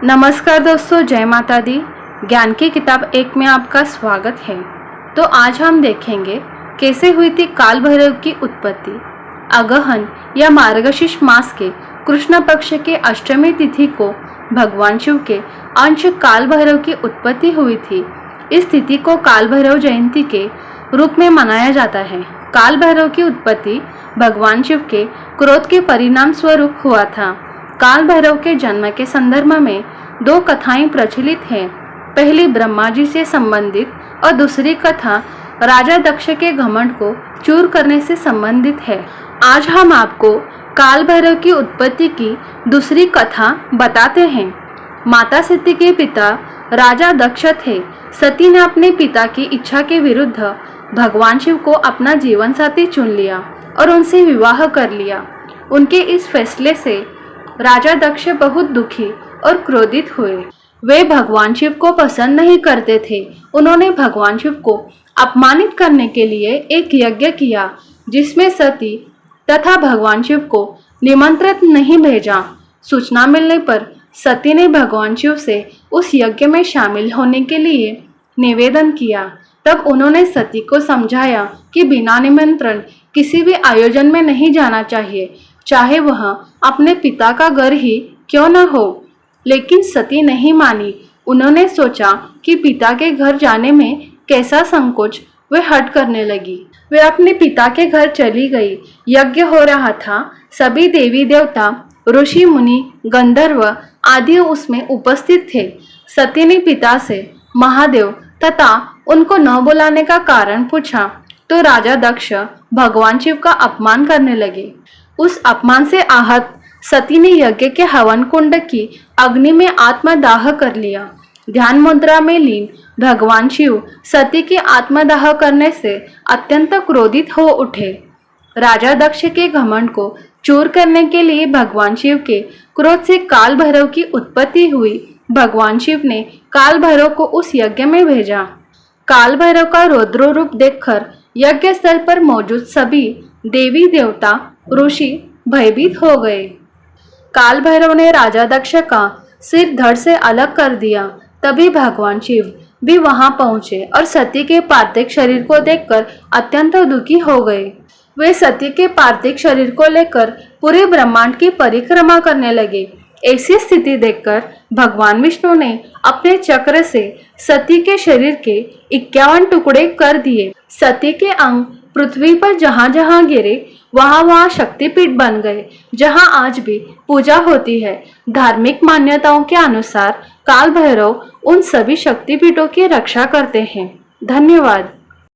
नमस्कार दोस्तों, जय माता दी। ज्ञान की किताब 1 में आपका स्वागत है। तो आज हम देखेंगे कैसे हुई थी काल भैरव की उत्पत्ति। अगहन या मार्गशीर्ष मास के कृष्ण पक्ष के अष्टमी तिथि को भगवान शिव के अंश काल भैरव की उत्पत्ति हुई थी। इस तिथि को काल भैरव जयंती के रूप में मनाया जाता है। काल भैरव की उत्पत्ति भगवान शिव के क्रोध के परिणाम स्वरूप हुआ था। काल भैरव के जन्म के संदर्भ में 2 कथाएं प्रचलित हैं। पहली ब्रह्मा जी से संबंधित और दूसरी कथा राजा दक्ष के घमंड को चूर करने से संबंधित है। आज हम आपको काल भैरव की उत्पत्ति की दूसरी कथा बताते हैं। माता सती के पिता राजा दक्ष थे। सती ने अपने पिता की इच्छा के विरुद्ध भगवान शिव को अपना जीवन साथी चुन लिया और उनसे विवाह कर लिया। उनके इस फैसले से राजा दक्ष बहुत दुखी और क्रोधित हुए। वे भगवान शिव को पसंद नहीं करते थे। उन्होंने भगवान शिव को अपमानित करने के लिए एक यज्ञ किया जिसमें सती तथा भगवान शिव को निमंत्रित नहीं भेजा। सूचना मिलने पर सती ने भगवान शिव से उस यज्ञ में शामिल होने के लिए निवेदन किया। तब उन्होंने सती को समझाया कि बिना निमंत्रण किसी भी आयोजन में नहीं जाना चाहिए, चाहे वह अपने पिता का घर ही क्यों न हो। लेकिन सती नहीं मानी। उन्होंने सोचा कि पिता के घर जाने में कैसा संकोच, वे हट करने लगी। वे अपने पिता के घर चली गई। यज्ञ हो रहा था। सभी देवी देवता, ऋषि मुनि, गंधर्व आदि उसमें उपस्थित थे। सती ने पिता से महादेव तथा उनको न बुलाने का कारण पूछा तो राजा दक्ष भगवान शिव का अपमान करने लगे। उस अपमान से आहत सती ने यज्ञ के हवन कुंड की अग्नि में आत्मदाह कर लिया। ध्यान मुद्रा में लीन भगवान शिव सती की आत्मदाह करने से अत्यंत क्रोधित हो उठे। राजा दक्ष के घमंड को चूर करने के लिए भगवान शिव के क्रोध से काल भैरव की उत्पत्ति हुई। भगवान शिव ने काल भैरव को उस यज्ञ में भेजा। काल भैरव का रौद्र रूप देखकर यज्ञ स्थल पर मौजूद सभी देवी देवता, ऋषि भयभीत हो गए। काल भैरव ने राजा दक्ष का सिर धड़ से अलग कर दिया। तभी भगवान शिव भी वहां पहुंचे और सती के पार्थिव शरीर को देखकर अत्यंत दुखी हो गए। वे सती के पार्थिव शरीर को लेकर पूरे ब्रह्मांड की परिक्रमा करने लगे। ऐसी स्थिति देखकर भगवान विष्णु ने अपने चक्र से सती के शरीर के 51 टुकड़े कर दिए। सती के अंग पृथ्वी पर जहां जहां गिरे वहां शक्तिपीठ बन गए, जहां आज भी पूजा होती है। धार्मिक मान्यताओं के अनुसार काल भैरव उन सभी शक्तिपीठों की रक्षा करते हैं। धन्यवाद।